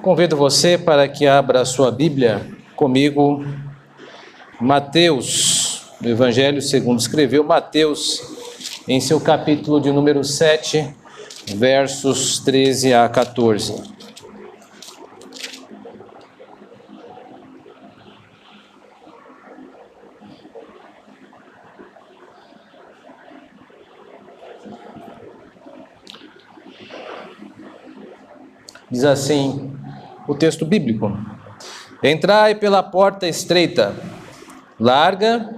Convido você para que abra a sua Bíblia comigo, Mateus, no Evangelho segundo escreveu Mateus, em seu capítulo de número 7, versos 13 a 14. Diz assim o texto bíblico: Entrai pela porta estreita, larga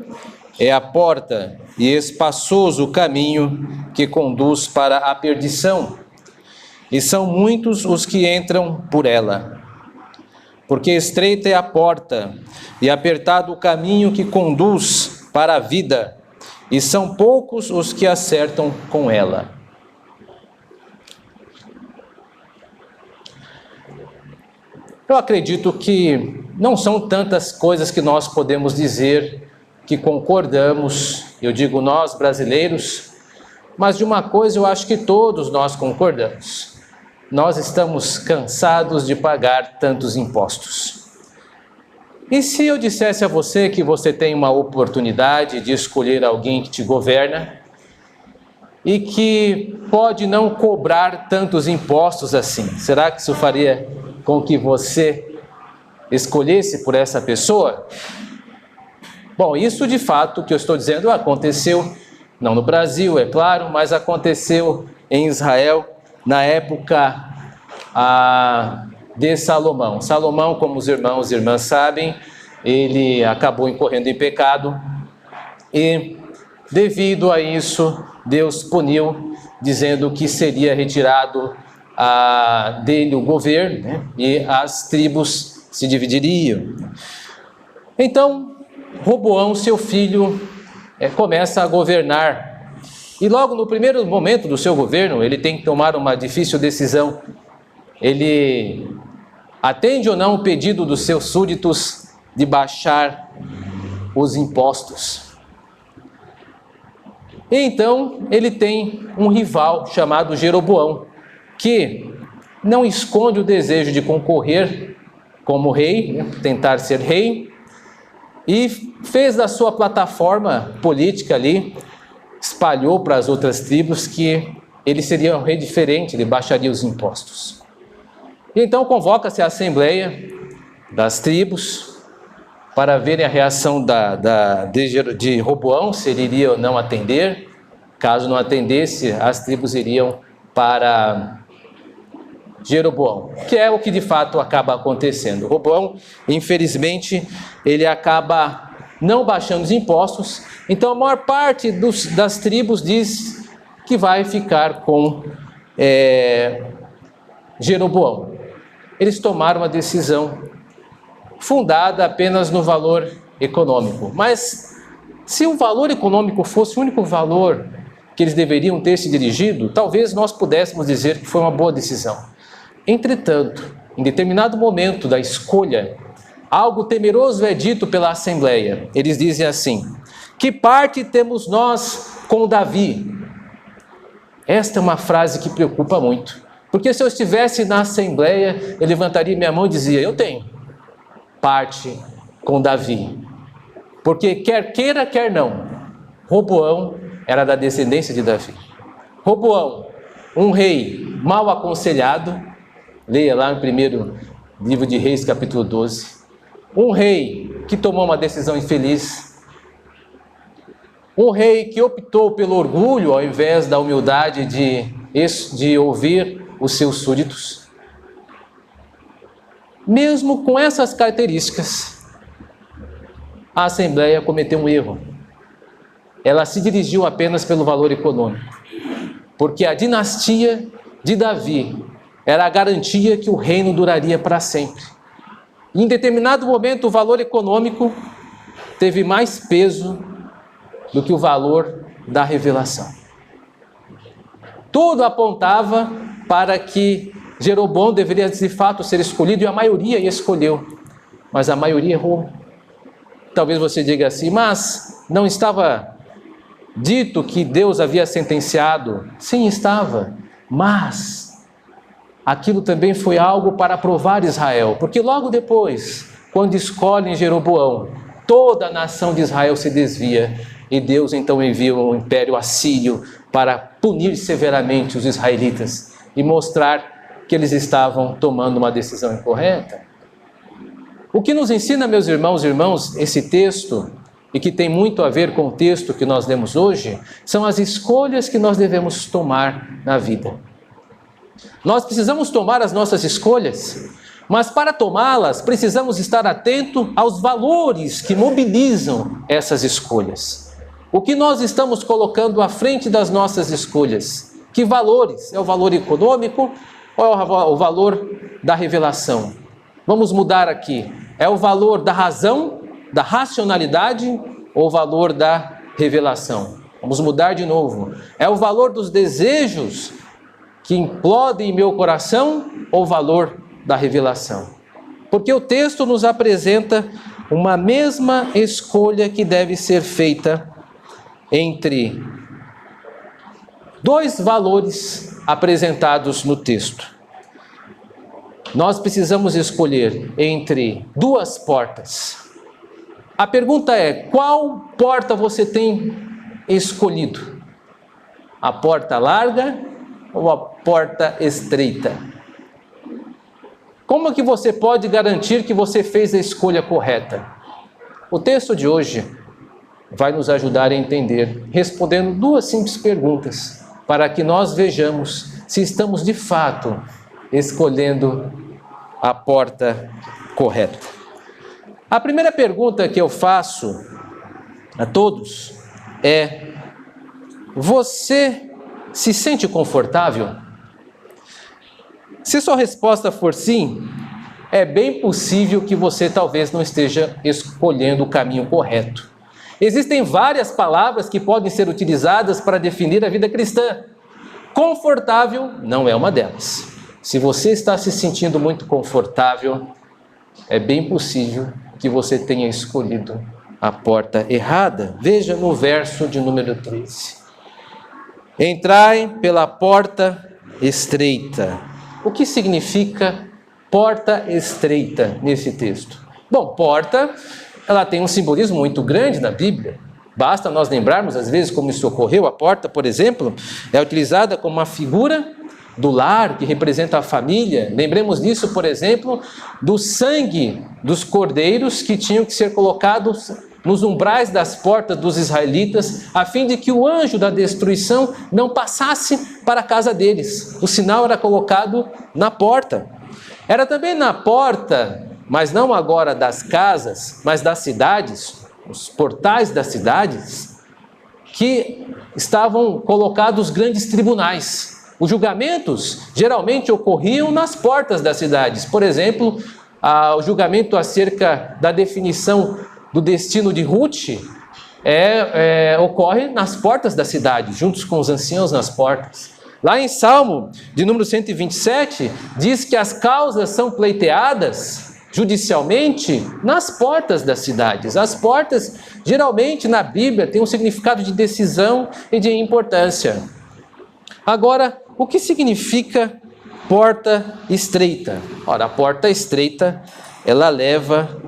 é a porta e espaçoso o caminho que conduz para a perdição, e são muitos os que entram por ela. Porque estreita é a porta e apertado o caminho que conduz para a vida, e são poucos os que acertam com ela. Eu acredito que não são tantas coisas que nós podemos dizer que concordamos, eu digo nós brasileiros, mas de uma coisa eu acho que todos nós concordamos. Nós estamos cansados de pagar tantos impostos. E se eu dissesse a você que você tem uma oportunidade de escolher alguém que te governa e que pode não cobrar tantos impostos assim, será que isso faria com que você escolhesse por essa pessoa? Bom, isso de fato que eu estou dizendo aconteceu, não no Brasil, é claro, mas aconteceu em Israel na época de Salomão. Salomão, como os irmãos e irmãs sabem, ele acabou incorrendo em pecado e devido a isso Deus puniu, dizendo que seria retirado dele o governo, né? E as tribos se dividiriam. Então, Roboão, seu filho, começa a governar. E logo no primeiro momento do seu governo, ele tem que tomar uma difícil decisão. Ele atende ou não o pedido dos seus súditos de baixar os impostos. E então, ele tem um rival chamado Jeroboão, que não esconde o desejo de concorrer como rei, tentar ser rei, e fez da sua plataforma política ali, espalhou para as outras tribos que ele seria um rei diferente, ele baixaria os impostos. E então convoca-se a assembleia das tribos para verem a reação de Roboão, se ele iria ou não atender. Caso não atendesse, as tribos iriam para Jeroboão, que é o que de fato acaba acontecendo. Roboão, infelizmente, ele acaba não baixando os impostos, então a maior parte das tribos diz que vai ficar com Jeroboão. Eles tomaram uma decisão fundada apenas no valor econômico, mas se o valor econômico fosse o único valor que eles deveriam ter se dirigido, talvez nós pudéssemos dizer que foi uma boa decisão. Entretanto, em determinado momento da escolha, algo temeroso é dito pela Assembleia. Eles dizem assim: que parte temos nós com Davi? Esta é uma frase que preocupa muito, porque se eu estivesse na Assembleia, eu levantaria minha mão e dizia: eu tenho parte com Davi. Porque quer queira, quer não, Roboão era da descendência de Davi. Roboão, um rei mal aconselhado, leia lá no primeiro livro de Reis, capítulo 12. Um rei que tomou uma decisão infeliz. Um rei que optou pelo orgulho ao invés da humildade de ouvir os seus súditos. Mesmo com essas características, a Assembleia cometeu um erro. Ela se dirigiu apenas pelo valor econômico, porque a dinastia de Davi era a garantia que o reino duraria para sempre. E em determinado momento, o valor econômico teve mais peso do que o valor da revelação. Tudo apontava para que Jeroboão deveria de fato ser escolhido, e a maioria escolheu, mas a maioria errou. Talvez você diga assim: mas não estava dito que Deus havia sentenciado? Sim, estava, mas aquilo também foi algo para provar Israel, porque logo depois, quando escolhem Jeroboão, toda a nação de Israel se desvia e Deus então envia o Império Assírio para punir severamente os israelitas e mostrar que eles estavam tomando uma decisão incorreta. O que nos ensina, meus irmãos e irmãs, esse texto, e que tem muito a ver com o texto que nós lemos hoje, são as escolhas que nós devemos tomar na vida. Nós precisamos tomar as nossas escolhas, mas para tomá-las precisamos estar atento aos valores que mobilizam essas escolhas. O que nós estamos colocando à frente das nossas escolhas? Que valores? É o valor econômico ou é o valor da revelação? Vamos mudar aqui. É o valor da razão, da racionalidade ou o valor da revelação? Vamos mudar de novo. É o valor dos desejos que implodem em meu coração ou o valor da revelação? Porque o texto nos apresenta uma mesma escolha que deve ser feita entre dois valores apresentados no texto. Nós precisamos escolher entre duas portas. A pergunta é: qual porta você tem escolhido? A porta larga ou a porta estreita? Como é que você pode garantir que você fez a escolha correta? O texto de hoje vai nos ajudar a entender, respondendo duas simples perguntas, para que nós vejamos se estamos de fato escolhendo a porta correta. A primeira pergunta que eu faço a todos é: você se sente confortável? Se sua resposta for sim, é bem possível que você talvez não esteja escolhendo o caminho correto. Existem várias palavras que podem ser utilizadas para definir a vida cristã. Confortável não é uma delas. Se você está se sentindo muito confortável, é bem possível que você tenha escolhido a porta errada. Veja no verso de número 13. Entrai pela porta estreita. O que significa porta estreita nesse texto? Bom, porta, ela tem um simbolismo muito grande na Bíblia. Basta nós lembrarmos, às vezes, como isso ocorreu. A porta, por exemplo, é utilizada como uma figura do lar, que representa a família. Lembremos disso, por exemplo, do sangue dos cordeiros que tinham que ser colocados nos umbrais das portas dos israelitas, a fim de que o anjo da destruição não passasse para a casa deles. O sinal era colocado na porta. Era também na porta, mas não agora das casas, mas das cidades, os portais das cidades, que estavam colocados grandes tribunais. Os julgamentos geralmente ocorriam nas portas das cidades. Por exemplo, o julgamento acerca da definição do destino de Ruth ocorre nas portas da cidade, juntos com os anciãos nas portas. Lá em Salmo, de número 127, diz que as causas são pleiteadas judicialmente nas portas das cidades. As portas, geralmente na Bíblia, têm um significado de decisão e de importância. Agora, o que significa porta estreita? Ora, a porta estreita, ela leva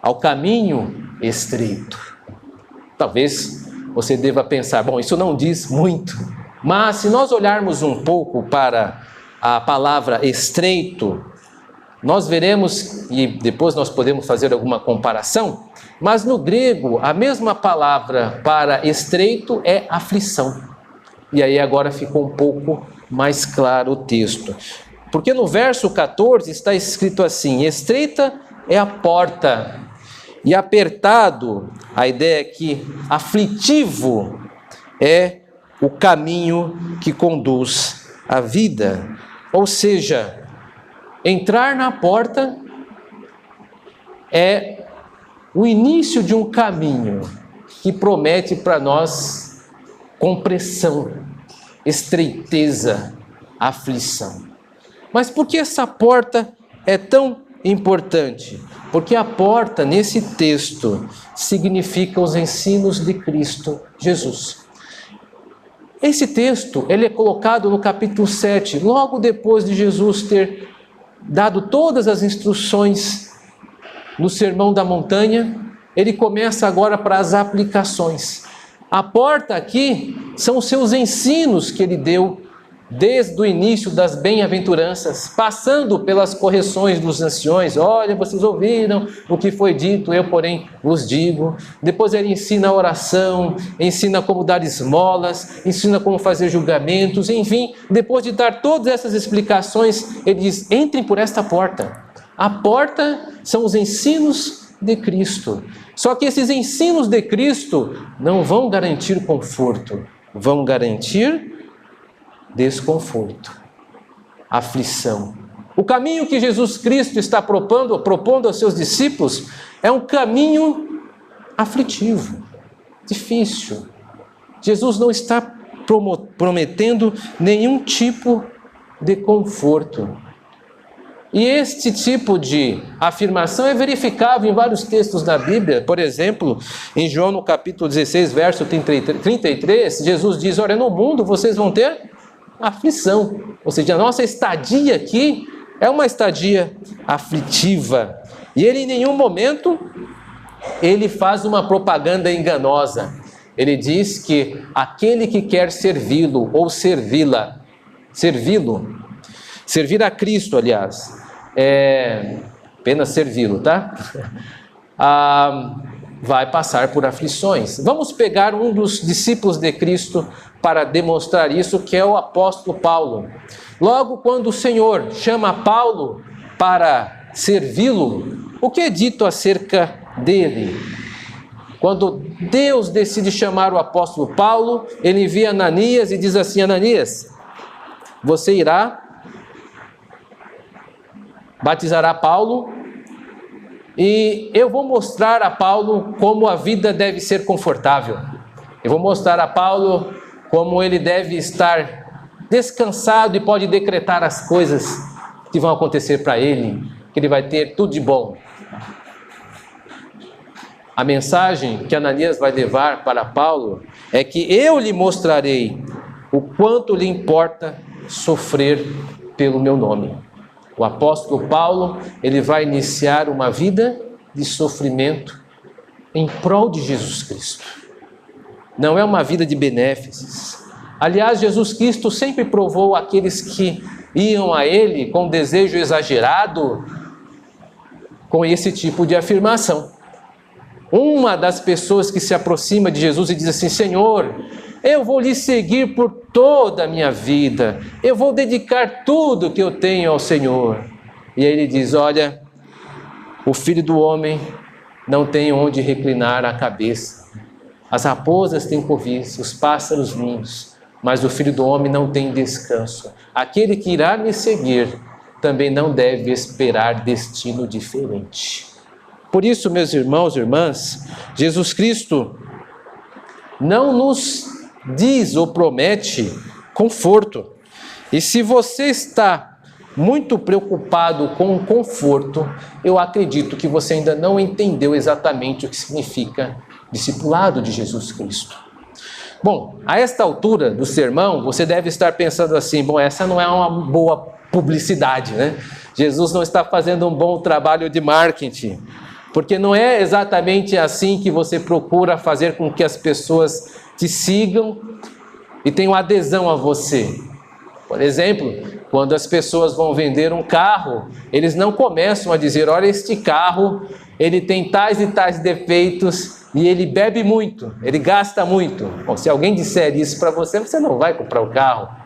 ao caminho estreito. Talvez você deva pensar, bom, isso não diz muito, mas se nós olharmos um pouco para a palavra estreito, nós veremos, e depois nós podemos fazer alguma comparação, mas no grego a mesma palavra para estreito é aflição. E aí agora ficou um pouco mais claro o texto. Porque no verso 14 está escrito assim: estreita é a porta, e apertado, a ideia é que aflitivo é o caminho que conduz à vida. Ou seja, entrar na porta é o início de um caminho que promete para nós compressão, estreiteza, aflição. Mas por que essa porta é tão importante? Porque a porta, nesse texto, significa os ensinos de Cristo Jesus. Esse texto, ele é colocado no capítulo 7, logo depois de Jesus ter dado todas as instruções no Sermão da Montanha. Ele começa agora para as aplicações. A porta aqui são os seus ensinos que ele deu desde o início das bem-aventuranças, passando pelas correções dos anciões. Olha, vocês ouviram o que foi dito, eu porém vos digo. Depois ele ensina a oração, ensina como dar esmolas, ensina como fazer julgamentos, enfim. Depois de dar todas essas explicações, ele diz: entrem por esta porta. A porta são os ensinos de Cristo. Só que esses ensinos de Cristo não vão garantir conforto, vão garantir desconforto, aflição. O caminho que Jesus Cristo está propondo aos seus discípulos é um caminho aflitivo, difícil. Jesus não está prometendo nenhum tipo de conforto. E este tipo de afirmação é verificável em vários textos da Bíblia. Por exemplo, em João no capítulo 16, verso 33, Jesus diz: olha, no mundo vocês vão ter aflição. Ou seja, a nossa estadia aqui é uma estadia aflitiva. E ele em nenhum momento ele faz uma propaganda enganosa. Ele diz que aquele que quer servi-lo ou servir a Cristo, aliás, apenas servi-lo, tá? Vai passar por aflições. Vamos pegar um dos discípulos de Cristo para demonstrar isso, que é o apóstolo Paulo. Logo quando o Senhor chama Paulo para servi-lo, o que é dito acerca dele? Quando Deus decide chamar o apóstolo Paulo, ele envia Ananias e diz assim: Ananias, você irá, batizará Paulo, e eu vou mostrar a Paulo como a vida deve ser confortável. Eu vou mostrar a Paulo como ele deve estar descansado e pode decretar as coisas que vão acontecer para ele, que ele vai ter tudo de bom. A mensagem que Ananias vai levar para Paulo é que eu lhe mostrarei o quanto lhe importa sofrer pelo meu nome. O apóstolo Paulo, ele vai iniciar uma vida de sofrimento em prol de Jesus Cristo. Não é uma vida de benéfices. Aliás, Jesus Cristo sempre provou aqueles que iam a ele com desejo exagerado com esse tipo de afirmação. Uma das pessoas que se aproxima de Jesus e diz assim: Senhor, eu vou lhe seguir por toda a minha vida, eu vou dedicar tudo que eu tenho ao Senhor. E aí ele diz: olha, o Filho do Homem não tem onde reclinar a cabeça. As raposas têm cobiça, os pássaros ninhos, mas o Filho do Homem não tem descanso. Aquele que irá me seguir também não deve esperar destino diferente. Por isso, meus irmãos e irmãs, Jesus Cristo não nos diz ou promete conforto. E se você está muito preocupado com o conforto, eu acredito que você ainda não entendeu exatamente o que significa discipulado de Jesus Cristo. Bom, a esta altura do sermão, você deve estar pensando assim: bom, essa não é uma boa publicidade, né? Jesus não está fazendo um bom trabalho de marketing, porque não é exatamente assim que você procura fazer com que as pessoas te sigam e tenham adesão a você. Por exemplo, quando as pessoas vão vender um carro, eles não começam a dizer: olha, este carro, ele tem tais e tais defeitos e ele bebe muito, ele gasta muito. Bom, se alguém disser isso para você, você não vai comprar o carro.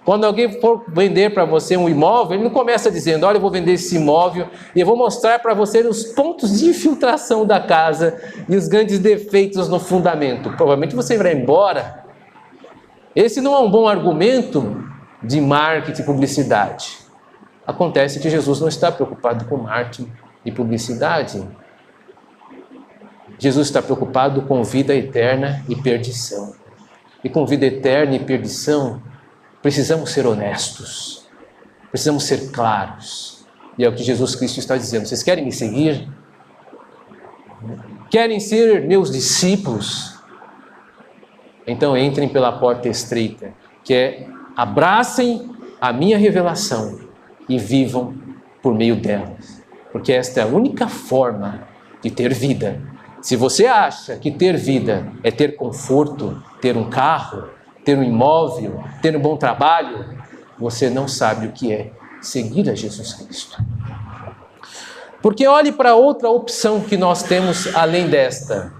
Quando alguém for vender para você um imóvel, ele não começa dizendo: olha, eu vou vender esse imóvel e eu vou mostrar para você os pontos de infiltração da casa e os grandes defeitos no fundamento. Provavelmente você vai embora. Esse não é um bom argumento de marketing e publicidade. Acontece que Jesus não está preocupado com marketing e publicidade. Jesus está preocupado com vida eterna e perdição. E com vida eterna e perdição, precisamos ser honestos, precisamos ser claros. E é o que Jesus Cristo está dizendo: vocês querem me seguir? Querem ser meus discípulos? então entrem pela porta estreita, que é abracem a minha revelação e vivam por meio delas, porque esta é a única forma de ter vida. Se você acha que ter vida é ter conforto, ter um carro, ter um imóvel, ter um bom trabalho, você não sabe o que é seguir a Jesus Cristo. Porque olhe para outra opção que nós temos além desta.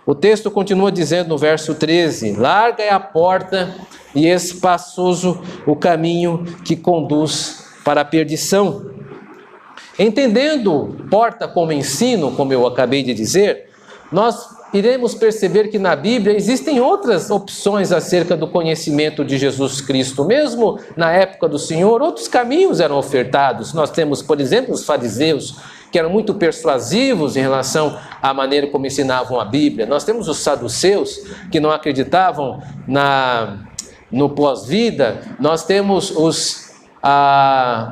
O texto continua dizendo no verso 13: larga é a porta e espaçoso o caminho que conduz para a perdição. Entendendo porta como ensino, como eu acabei de dizer, nós iremos perceber que na Bíblia existem outras opções acerca do conhecimento de Jesus Cristo. Mesmo na época do Senhor, outros caminhos eram ofertados. Nós temos, por exemplo, os fariseus, que eram muito persuasivos em relação à maneira como ensinavam a Bíblia. Nós temos os saduceus, que não acreditavam no pós-vida. Nós temos os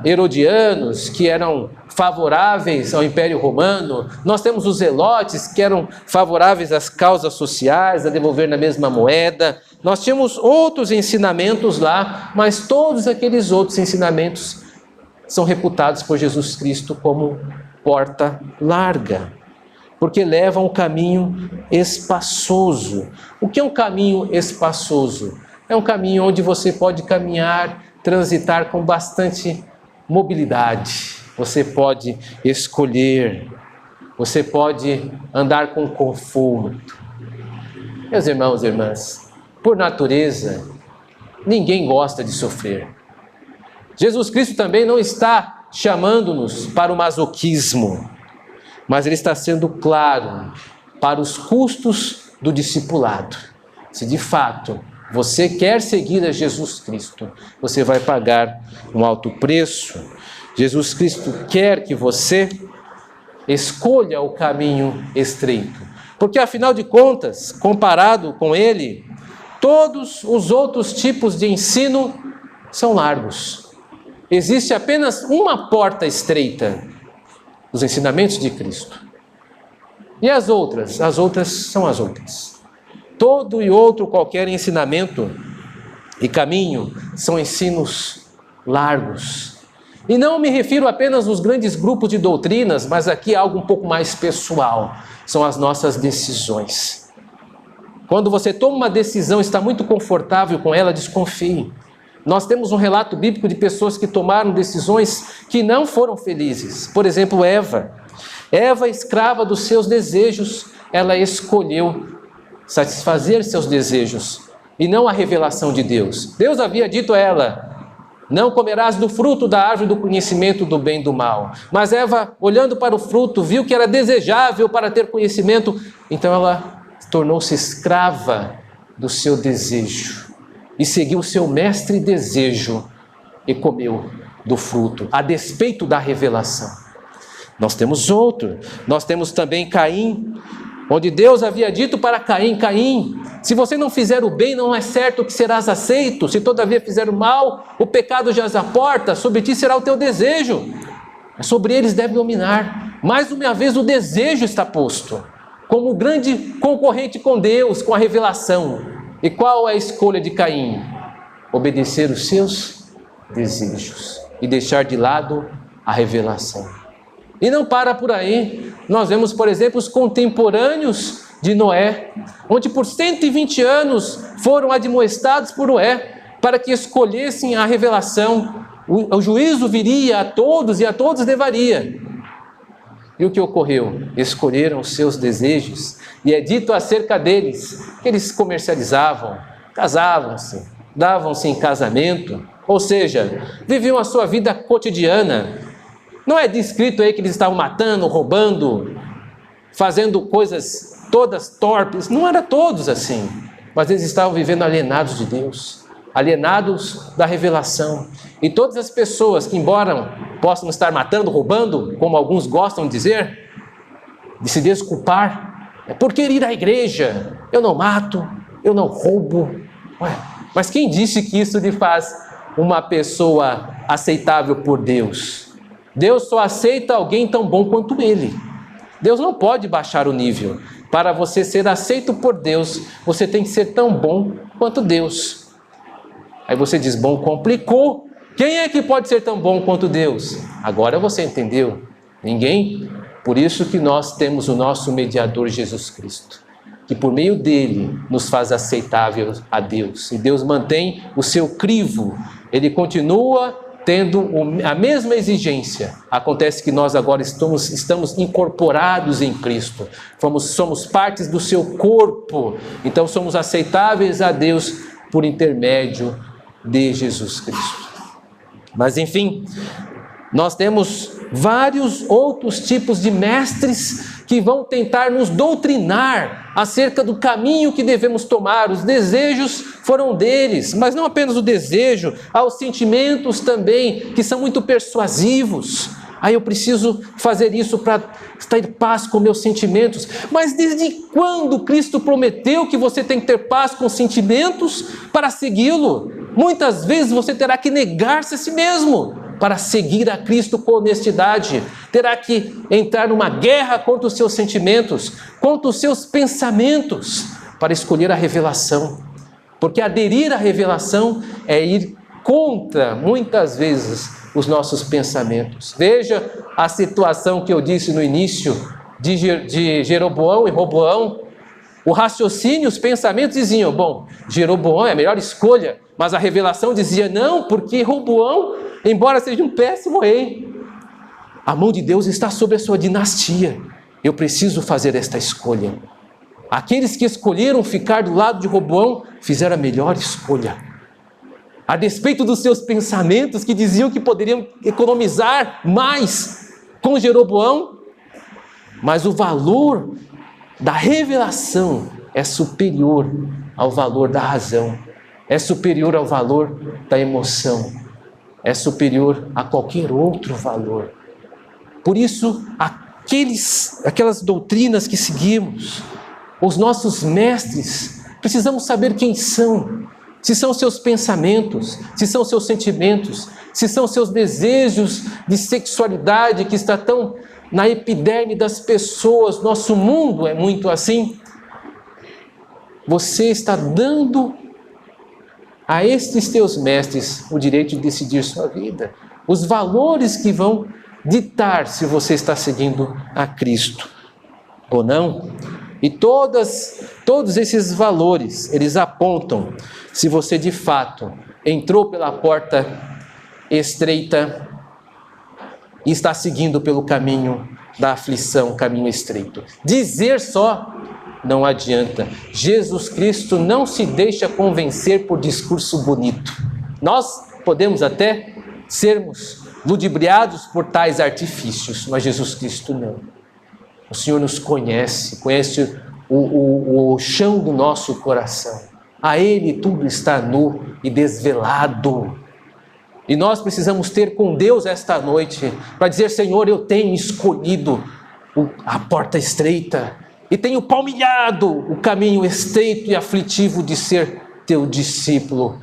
herodianos, que eram favoráveis ao Império Romano. Nós temos os zelotes, que eram favoráveis às causas sociais, a devolver na mesma moeda. Nós tínhamos outros ensinamentos lá, mas todos aqueles outros ensinamentos são reputados por Jesus Cristo como porta larga, porque levam um caminho espaçoso. O que é um caminho espaçoso? É um caminho onde você pode caminhar, transitar com bastante mobilidade. Você pode escolher, você pode andar com conforto. Meus irmãos e irmãs, por natureza, ninguém gosta de sofrer. Jesus Cristo também não está chamando-nos para o masoquismo, mas Ele está sendo claro para os custos do discipulado. Se de fato você quer seguir a Jesus Cristo, você vai pagar um alto preço. Jesus Cristo quer que você escolha o caminho estreito, porque afinal de contas, comparado com Ele, todos os outros tipos de ensino são largos. Existe apenas uma porta estreita, os ensinamentos de Cristo. E as outras? As outras são as outras. Todo e outro qualquer ensinamento e caminho são ensinos largos. E não me refiro apenas aos grandes grupos de doutrinas, mas aqui é algo um pouco mais pessoal. São as nossas decisões. Quando você toma uma decisão e está muito confortável com ela, desconfie. Nós temos um relato bíblico de pessoas que tomaram decisões que não foram felizes. Por exemplo, Eva. Eva, escrava dos seus desejos, ela escolheu satisfazer seus desejos e não a revelação de Deus. Deus havia dito a ela: não comerás do fruto da árvore do conhecimento do bem e do mal. Mas Eva, olhando para o fruto, viu que era desejável para ter conhecimento, então ela tornou-se escrava do seu desejo e seguiu o seu mestre desejo e comeu do fruto, a despeito da revelação. Nós temos outro, nós temos também Caim, onde Deus havia dito para Caim: Caim, se você não fizer o bem, não é certo que serás aceito. Se todavia fizer o mal, o pecado jaz à porta, sobre ti será o teu desejo. Sobre eles deve dominar. Mais uma vez o desejo está posto como o grande concorrente com Deus, com a revelação. E qual é a escolha de Caim? Obedecer os seus desejos e deixar de lado a revelação. E não para por aí. Nós vemos, por exemplo, os contemporâneos de Noé, onde por 120 anos foram admoestados por Noé para que escolhessem a revelação. O juízo viria a todos e a todos levaria. E o que ocorreu? Escolheram os seus desejos, e é dito acerca deles que eles comercializavam, casavam-se, davam-se em casamento, ou seja, viviam a sua vida cotidiana. Não é descrito aí que eles estavam matando, roubando, fazendo coisas todas torpes. Não era todos assim, mas eles estavam vivendo alienados de Deus, alienados da revelação. E todas as pessoas que, embora possam estar matando, roubando, como alguns gostam de dizer, de se desculpar, é por querer ir à igreja. Eu não mato, eu não roubo. Ué, mas quem disse que isso lhe faz uma pessoa aceitável por Deus? Deus só aceita alguém tão bom quanto Ele. Deus não pode baixar o nível. Para você ser aceito por Deus, você tem que ser tão bom quanto Deus. Aí você diz, bom, complicou. Quem é que pode ser tão bom quanto Deus? Agora você entendeu? Ninguém. Por isso que nós temos o nosso mediador Jesus Cristo, que por meio dele nos faz aceitável a Deus. E Deus mantém o seu crivo. Ele continua tendo a mesma exigência. Acontece que nós agora estamos incorporados em Cristo. Somos partes do seu corpo. Então somos aceitáveis a Deus por intermédio de Jesus Cristo. Mas enfim, nós temos vários outros tipos de mestres que vão tentar nos doutrinar acerca do caminho que devemos tomar. Os desejos foram deles, mas não apenas o desejo, há os sentimentos também, que são muito persuasivos. Eu preciso fazer isso para estar em paz com meus sentimentos. Mas desde quando Cristo prometeu que você tem que ter paz com os sentimentos para segui-lo? Muitas vezes você terá que negar-se a si mesmo para seguir a Cristo com honestidade. Terá que entrar numa guerra contra os seus sentimentos, contra os seus pensamentos, para escolher a revelação. Porque aderir à revelação é ir contra, muitas vezes, os nossos pensamentos. Veja a situação que eu disse no início de Jeroboão e Roboão. O raciocínio, os pensamentos diziam, bom, Jeroboão é a melhor escolha, mas a revelação dizia, não, porque Roboão, embora seja um péssimo rei, a mão de Deus está sobre a sua dinastia. Eu preciso fazer esta escolha. Aqueles que escolheram ficar do lado de Roboão fizeram a melhor escolha. A despeito dos seus pensamentos que diziam que poderiam economizar mais com Jeroboão, mas o valor da revelação é superior ao valor da razão, é superior ao valor da emoção, é superior a qualquer outro valor. Por isso, aquelas doutrinas que seguimos, os nossos mestres, precisamos saber quem são. Se são seus pensamentos, se são seus sentimentos, se são seus desejos de sexualidade que está tão na epiderme das pessoas. Nosso mundo é muito assim. Você está dando a estes teus mestres o direito de decidir sua vida. Os valores que vão ditar se você está seguindo a Cristo ou não. E todos esses valores, eles apontam se você de fato entrou pela porta estreita e está seguindo pelo caminho da aflição, caminho estreito. Dizer só não adianta. Jesus Cristo não se deixa convencer por discurso bonito. Nós podemos até sermos ludibriados por tais artifícios, mas Jesus Cristo não. O Senhor nos conhece o chão do nosso coração. A Ele tudo está nu e desvelado. E nós precisamos ter com Deus esta noite para dizer, Senhor, eu tenho escolhido a porta estreita e tenho palmilhado o caminho estreito e aflitivo de ser teu discípulo,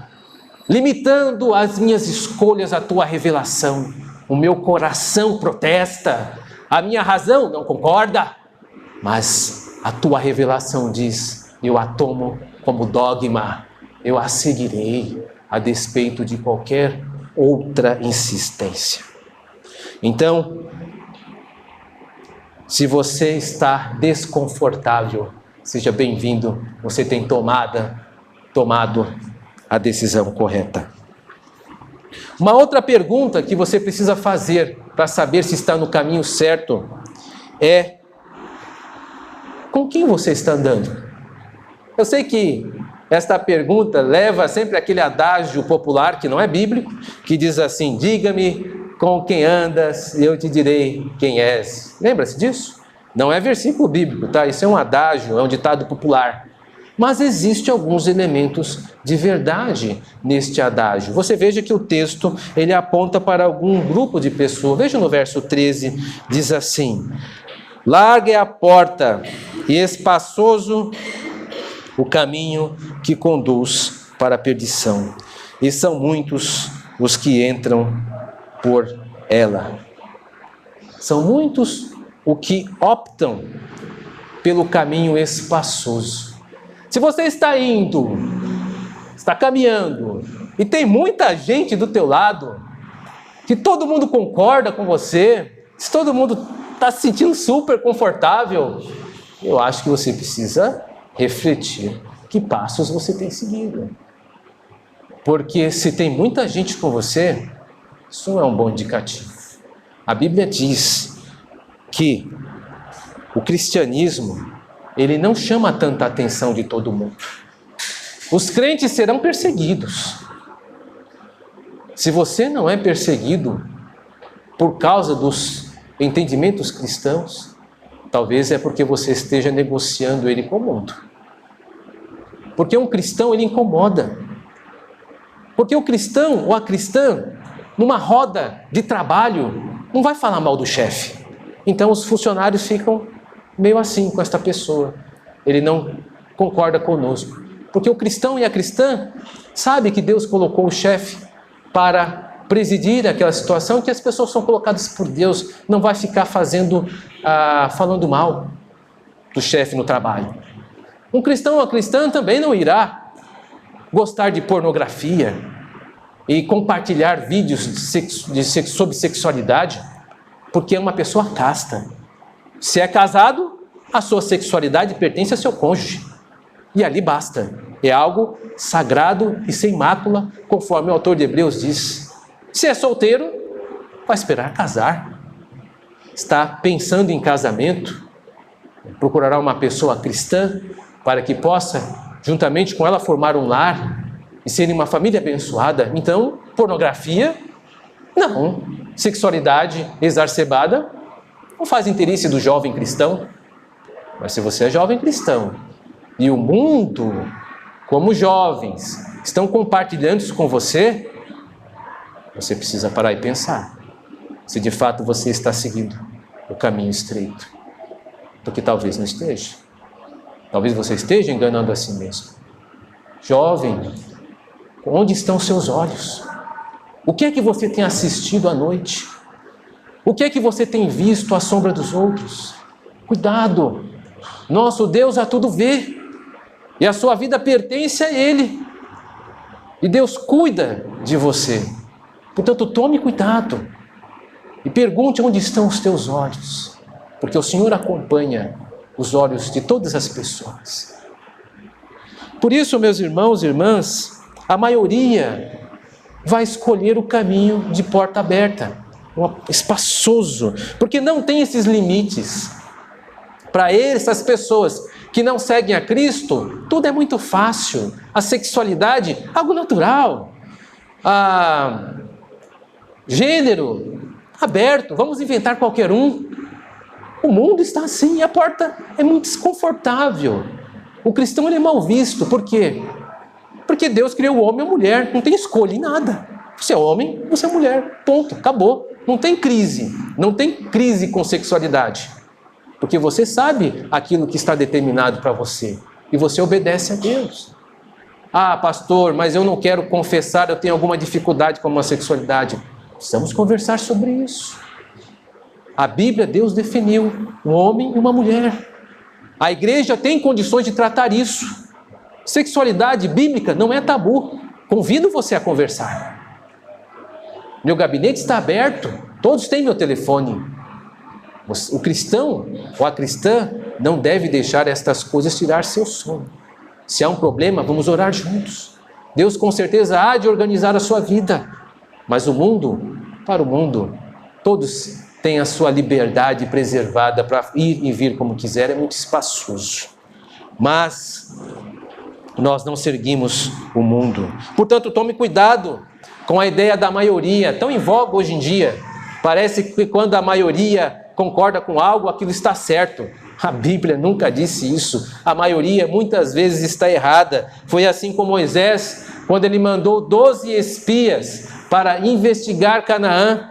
limitando as minhas escolhas à tua revelação. O meu coração protesta, a minha razão não concorda, mas a tua revelação diz, eu a tomo como dogma, eu a seguirei a despeito de qualquer outra insistência. Então, se você está desconfortável, seja bem-vindo, você tem tomado a decisão correta. Uma outra pergunta que você precisa fazer para saber se está no caminho certo é: com quem você está andando? Eu sei que esta pergunta leva sempre àquele adágio popular que não é bíblico, que diz assim: diga-me com quem andas e eu te direi quem és. Lembra-se disso? Não é versículo bíblico, tá? Isso é um adágio, é um ditado popular. Mas existem alguns elementos de verdade neste adágio. Você veja que o texto, ele aponta para algum grupo de pessoas. Veja no verso 13, diz assim: larga é a porta e espaçoso o caminho que conduz para a perdição, e são muitos os que entram por ela. São muitos o que optam pelo caminho espaçoso. Se você está indo, está caminhando, e tem muita gente do teu lado, que todo mundo concorda com você, se todo mundo está se sentindo super confortável, eu acho que você precisa refletir que passos você tem seguido. Porque se tem muita gente com você, isso não é um bom indicativo. A Bíblia diz que o cristianismo, ele não chama tanta atenção de todo mundo. Os crentes serão perseguidos. Se você não é perseguido por causa dos entendimentos cristãos, talvez é porque você esteja negociando ele com o mundo. Porque um cristão, ele incomoda. Porque o cristão ou a cristã, numa roda de trabalho, não vai falar mal do chefe. Então os funcionários ficam meio assim com esta pessoa. Ele não concorda conosco. Porque o cristão e a cristã sabe que Deus colocou o chefe para presidir aquela situação, que as pessoas são colocadas por Deus. Não vai ficar falando mal do chefe no trabalho. Um cristão ou uma cristã também não irá gostar de pornografia e compartilhar vídeos sobre sexualidade, porque é uma pessoa casta. Se é casado, a sua sexualidade pertence ao seu cônjuge. E ali basta. É algo sagrado e sem mácula, conforme o autor de Hebreus diz. Se é solteiro, vai esperar casar. Está pensando em casamento, procurará uma pessoa cristã para que possa, juntamente com ela, formar um lar e serem uma família abençoada. Então, pornografia, não. Sexualidade exacerbada, não faz interesse do jovem cristão. Mas se você é jovem cristão e o mundo, como jovens, estão compartilhando isso com você, você precisa parar e pensar se de fato você está seguindo o caminho estreito. Porque talvez não esteja. Talvez você esteja enganando a si mesmo. Jovem, onde estão seus olhos? O que é que você tem assistido à noite? O que é que você tem visto à sombra dos outros? Cuidado! Nosso Deus a tudo vê. E a sua vida pertence a Ele. E Deus cuida de você. Portanto, tome cuidado. E pergunte onde estão os teus olhos. Porque o Senhor acompanha os olhos de todas as pessoas. Por isso, meus irmãos e irmãs, a maioria vai escolher o caminho de porta aberta, espaçoso, porque não tem esses limites. Para essas pessoas que não seguem a Cristo, tudo é muito fácil. A sexualidade, algo natural. Gênero, aberto, vamos inventar qualquer um. O mundo está assim, e a porta é muito desconfortável. O cristão, ele é mal visto. Por quê? Porque Deus criou o homem e a mulher, não tem escolha em nada. Você é homem, você é mulher, ponto, acabou. Não tem crise com sexualidade. Porque você sabe aquilo que está determinado para você. E você obedece a Deus. Ah, pastor, mas eu não quero confessar, eu tenho alguma dificuldade com a sexualidade. Precisamos conversar sobre isso. A Bíblia, Deus definiu um homem e uma mulher. A igreja tem condições de tratar isso. Sexualidade bíblica não é tabu. Convido você a conversar. Meu gabinete está aberto. Todos têm meu telefone. O cristão ou a cristã não deve deixar estas coisas tirar seu sono. Se há um problema, vamos orar juntos. Deus com certeza há de organizar a sua vida. Mas o mundo, para o mundo, todos têm a sua liberdade preservada para ir e vir como quiser, é muito espaçoso. Mas nós não seguimos o mundo. Portanto, tome cuidado com a ideia da maioria, tão em voga hoje em dia. Parece que quando a maioria concorda com algo, aquilo está certo. A Bíblia nunca disse isso. A maioria muitas vezes está errada. Foi assim com Moisés, quando ele mandou 12 espias para investigar Canaã.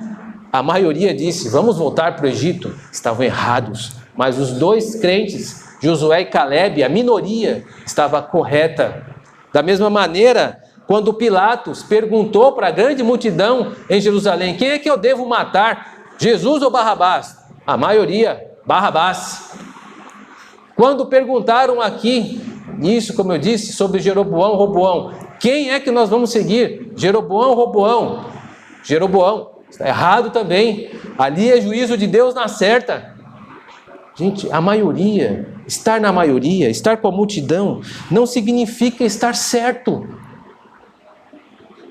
A maioria disse, vamos voltar para o Egito. Estavam errados. Mas os dois crentes, Josué e Calebe, a minoria, estava correta. Da mesma maneira, quando Pilatos perguntou para a grande multidão em Jerusalém, quem é que eu devo matar, Jesus ou Barrabás? A maioria Barrabás. Quando perguntaram aqui, isso como eu disse, sobre Jeroboão, Roboão, quem é que nós vamos seguir? Jeroboão, Roboão? Jeroboão. Está errado também. Ali é juízo de Deus na certa. Gente, a maioria, estar na maioria, estar com a multidão, não significa estar certo.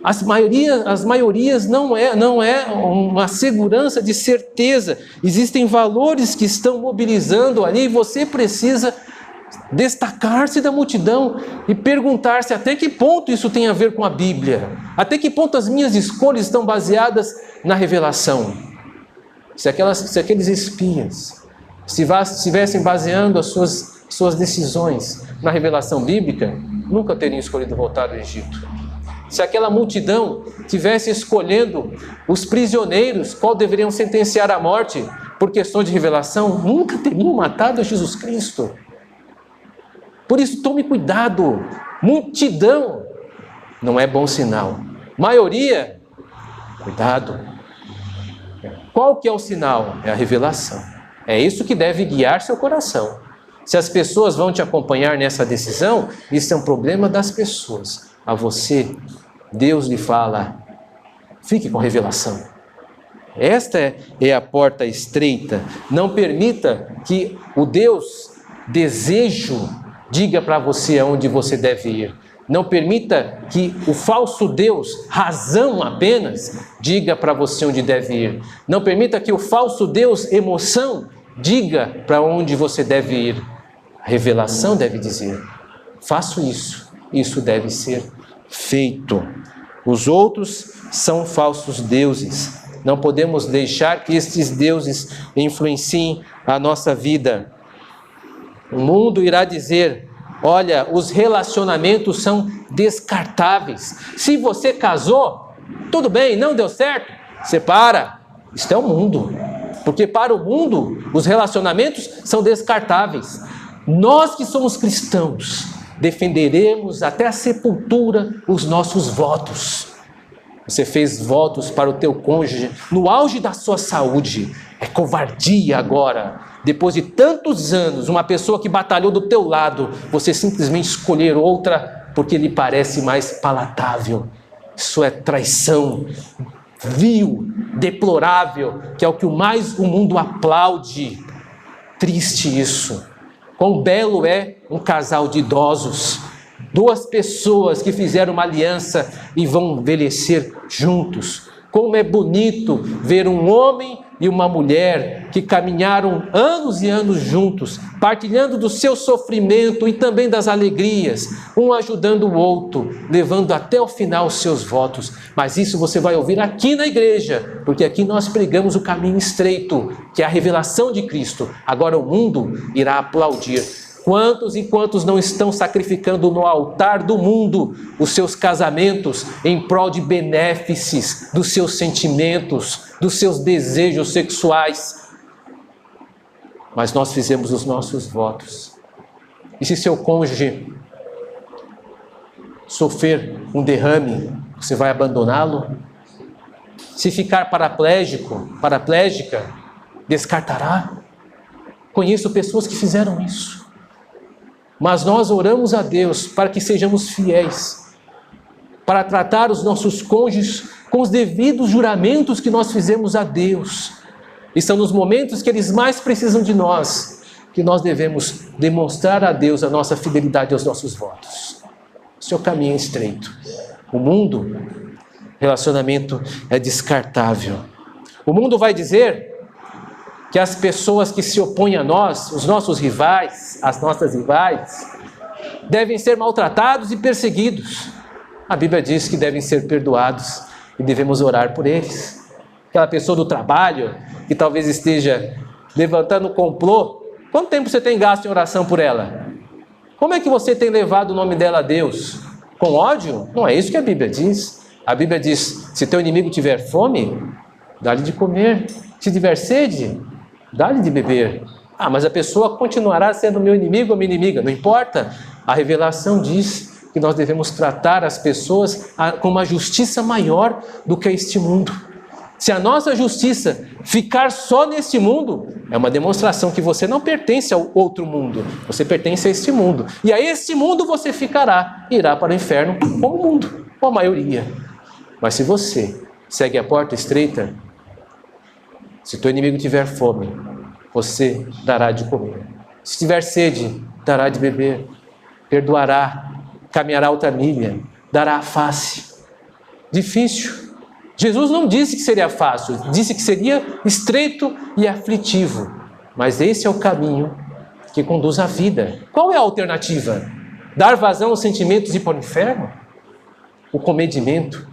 As maiorias não é uma segurança de certeza. Existem valores que estão mobilizando ali e você precisa destacar-se da multidão e perguntar-se até que ponto isso tem a ver com a Bíblia. Até que ponto as minhas escolhas estão baseadas na revelação. Se aqueles espias estivessem baseando as suas decisões na revelação bíblica, nunca teriam escolhido voltar ao Egito. Se aquela multidão tivesse escolhendo os prisioneiros, qual deveriam sentenciar à morte por questão de revelação, nunca teriam matado Jesus Cristo. Por isso, tome cuidado. Multidão não é bom sinal. Maioria, cuidado. Qual que é o sinal? É a revelação. É isso que deve guiar seu coração. Se as pessoas vão te acompanhar nessa decisão, isso é um problema das pessoas. A você, Deus lhe fala, fique com revelação. Esta é a porta estreita. Não permita que o Deus desejo diga para você aonde você deve ir. Não permita que o falso Deus, razão apenas, diga para você onde deve ir. Não permita que o falso Deus, emoção, diga para onde você deve ir. A revelação deve dizer, faço isso, isso deve ser feito. Os outros são falsos deuses. Não podemos deixar que estes deuses influenciem a nossa vida. O mundo irá dizer, olha, os relacionamentos são descartáveis. Se você casou, tudo bem, não deu certo, separa. Isto é o mundo. Porque para o mundo, os relacionamentos são descartáveis. Nós que somos cristãos, defenderemos até a sepultura os nossos votos. Você fez votos para o teu cônjuge no auge da sua saúde. É covardia agora. Depois de tantos anos, uma pessoa que batalhou do teu lado, você simplesmente escolher outra porque lhe parece mais palatável. Isso é traição, vil, deplorável, que é o que mais o mundo aplaude. Triste isso. Quão belo é um casal de idosos, duas pessoas que fizeram uma aliança e vão envelhecer juntos. Como é bonito ver um homem e uma mulher que caminharam anos e anos juntos, partilhando do seu sofrimento e também das alegrias, um ajudando o outro, levando até o final os seus votos. Mas isso você vai ouvir aqui na igreja, porque aqui nós pregamos o caminho estreito, que é a revelação de Cristo. Agora o mundo irá aplaudir. Quantos e quantos não estão sacrificando no altar do mundo os seus casamentos em prol de benefícios dos seus sentimentos, dos seus desejos sexuais? Mas nós fizemos os nossos votos. E se seu cônjuge sofrer um derrame, você vai abandoná-lo? Se ficar paraplégica, descartará? Conheço pessoas que fizeram isso. Mas nós oramos a Deus para que sejamos fiéis, para tratar os nossos cônjuges com os devidos juramentos que nós fizemos a Deus. E são nos momentos que eles mais precisam de nós, que nós devemos demonstrar a Deus a nossa fidelidade aos nossos votos. O seu caminho é estreito. O mundo, relacionamento é descartável. O mundo vai dizer que as pessoas que se opõem a nós, os nossos rivais, as nossas rivais, devem ser maltratados e perseguidos. A Bíblia diz que devem ser perdoados e devemos orar por eles. Aquela pessoa do trabalho que talvez esteja levantando um complô, quanto tempo você tem gasto em oração por ela? Como é que você tem levado o nome dela a Deus? Com ódio? Não é isso que a Bíblia diz. A Bíblia diz, se teu inimigo tiver fome, dá-lhe de comer. Se tiver sede, dá-lhe de beber. Mas a pessoa continuará sendo meu inimigo ou minha inimiga. Não importa. A revelação diz que nós devemos tratar as pessoas com uma justiça maior do que este mundo. Se a nossa justiça ficar só neste mundo, é uma demonstração que você não pertence ao outro mundo, você pertence a este mundo. E a este mundo você ficará, irá para o inferno como o mundo, ou a maioria. Mas se você segue a porta estreita, se teu inimigo tiver fome, você dará de comer. Se tiver sede, dará de beber. Perdoará, caminhará outra milha, dará a face. Difícil. Jesus não disse que seria fácil, disse que seria estreito e aflitivo. Mas esse é o caminho que conduz à vida. Qual é a alternativa? Dar vazão aos sentimentos e ir para o inferno? O comedimento,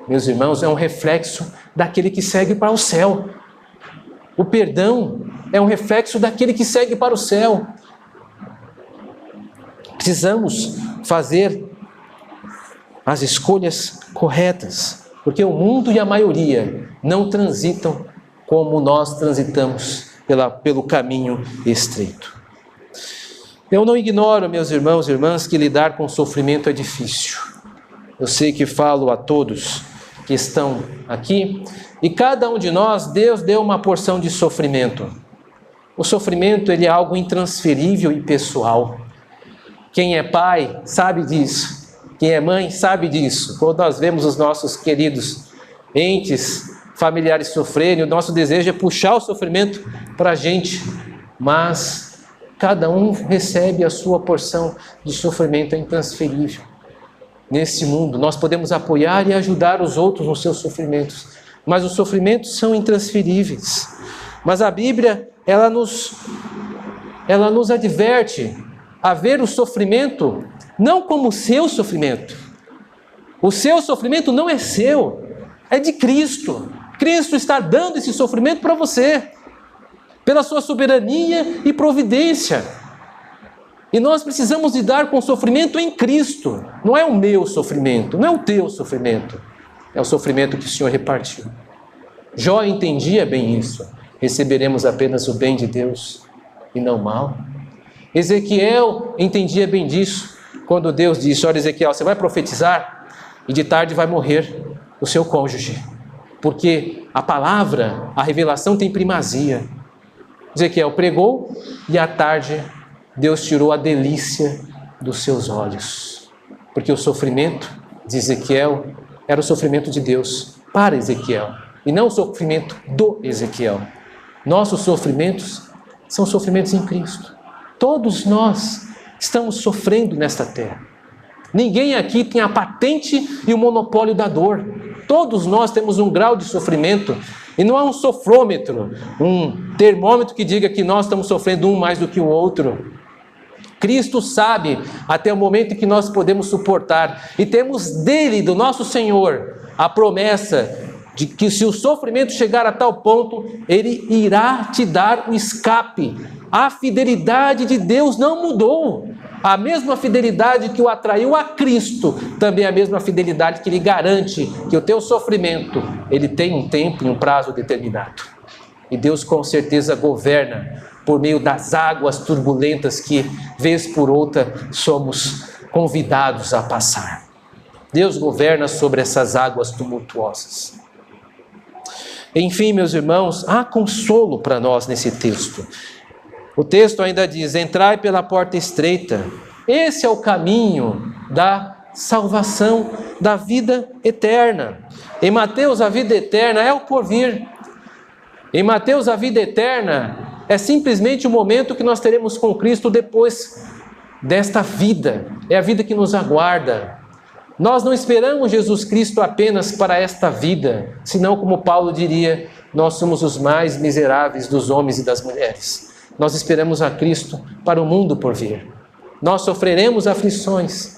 meus irmãos, é um reflexo daquele que segue para o céu. O perdão é um reflexo daquele que segue para o céu. Precisamos fazer as escolhas corretas, porque o mundo e a maioria não transitam como nós transitamos pelo caminho estreito. Eu não ignoro, meus irmãos e irmãs, que lidar com o sofrimento é difícil. Eu sei que falo a todos que estão aqui, e cada um de nós, Deus deu uma porção de sofrimento. O sofrimento, ele é algo intransferível e pessoal. Quem é pai sabe disso. Quem é mãe sabe disso. Quando nós vemos os nossos queridos entes, familiares sofrerem, o nosso desejo é puxar o sofrimento para a gente. Mas cada um recebe a sua porção de sofrimento, é intransferível. Nesse mundo, nós podemos apoiar e ajudar os outros nos seus sofrimentos, mas os sofrimentos são intransferíveis. Mas a Bíblia, ela nos adverte a ver o sofrimento não como o seu sofrimento. O seu sofrimento não é seu, é de Cristo. Cristo está dando esse sofrimento para você, pela sua soberania e providência. E nós precisamos lidar com o sofrimento em Cristo. Não é o meu sofrimento, não é o teu sofrimento. É o sofrimento que o Senhor repartiu. Jó entendia bem isso. Receberemos apenas o bem de Deus e não o mal. Ezequiel entendia bem disso, quando Deus disse: olha, Ezequiel, você vai profetizar e de tarde vai morrer o seu cônjuge, porque a palavra, a revelação tem primazia. Ezequiel pregou e à tarde Deus tirou a delícia dos seus olhos, porque o sofrimento de Ezequiel era o sofrimento de Deus para Ezequiel, e não o sofrimento do Ezequiel. Nossos sofrimentos são sofrimentos em Cristo. Todos nós estamos sofrendo nesta terra. Ninguém aqui tem a patente e o monopólio da dor. Todos nós temos um grau de sofrimento, e não há um sofrômetro, um termômetro que diga que nós estamos sofrendo um mais do que o outro. Cristo sabe até o momento em que nós podemos suportar, e temos dele, do nosso Senhor, a promessa de que se o sofrimento chegar a tal ponto, ele irá te dar o escape. A fidelidade de Deus não mudou. A mesma fidelidade que o atraiu a Cristo, também é a mesma fidelidade que lhe garante que o teu sofrimento, ele tem um tempo e um prazo determinado. E Deus com certeza governa por meio das águas turbulentas que, vez por outra, somos convidados a passar. Deus governa sobre essas águas tumultuosas. Enfim, meus irmãos, há consolo para nós nesse texto. O texto ainda diz: entrai pela porta estreita. Esse é o caminho da salvação, da vida eterna. Em Mateus, a vida eterna é o porvir. Em Mateus, a vida eterna é simplesmente o momento que nós teremos com Cristo depois desta vida. É a vida que nos aguarda. Nós não esperamos Jesus Cristo apenas para esta vida, senão, como Paulo diria, nós somos os mais miseráveis dos homens e das mulheres. Nós esperamos a Cristo para o mundo por vir. Nós sofreremos aflições,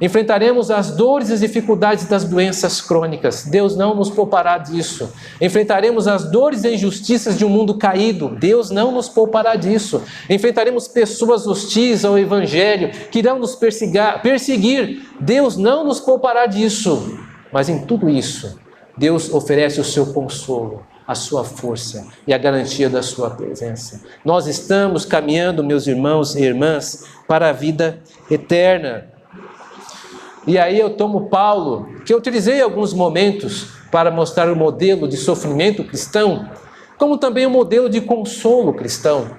enfrentaremos as dores e as dificuldades das doenças crônicas. Deus não nos poupará disso. Enfrentaremos as dores e injustiças de um mundo caído. Deus não nos poupará disso. Enfrentaremos pessoas hostis ao Evangelho que irão nos perseguir. Deus não nos poupará disso. Mas em tudo isso, Deus oferece o seu consolo, a sua força e a garantia da sua presença. Nós estamos caminhando, meus irmãos e irmãs, para a vida eterna. E aí eu tomo Paulo, que eu utilizei alguns momentos para mostrar o modelo de sofrimento cristão, como também o modelo de consolo cristão.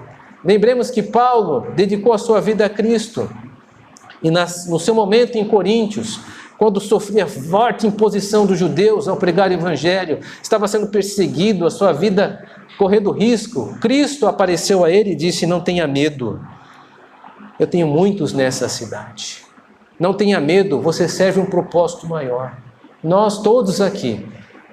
Lembremos que Paulo dedicou a sua vida a Cristo. E no seu momento em Coríntios, quando sofria forte imposição dos judeus ao pregar o evangelho, estava sendo perseguido, a sua vida correndo risco, Cristo apareceu a ele e disse: não tenha medo, eu tenho muitos nessa cidade. Não tenha medo, você serve um propósito maior. Nós todos aqui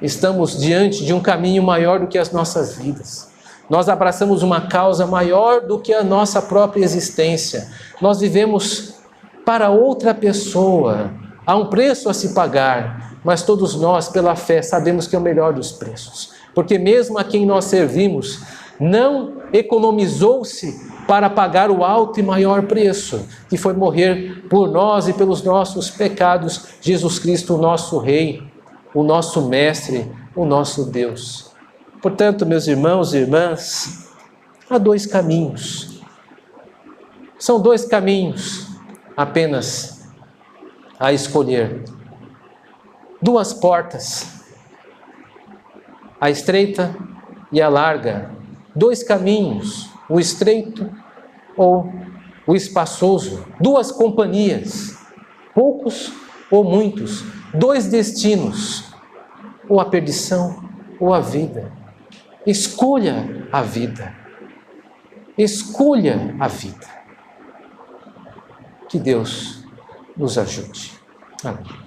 estamos diante de um caminho maior do que as nossas vidas. Nós abraçamos uma causa maior do que a nossa própria existência. Nós vivemos para outra pessoa. Há um preço a se pagar, mas todos nós, pela fé, sabemos que é o melhor dos preços. Porque mesmo a quem nós servimos, não economizou-se para pagar o alto e maior preço, que foi morrer por nós e pelos nossos pecados, Jesus Cristo, o nosso Rei, o nosso Mestre, o nosso Deus. Portanto, meus irmãos e irmãs, há dois caminhos. São dois caminhos apenas a escolher. Duas portas, a estreita e a larga. Dois caminhos, o estreito ou o espaçoso. Duas companhias, poucos ou muitos. Dois destinos, ou a perdição ou a vida. Escolha a vida. Escolha a vida. Que Deus nos ajude. Amém.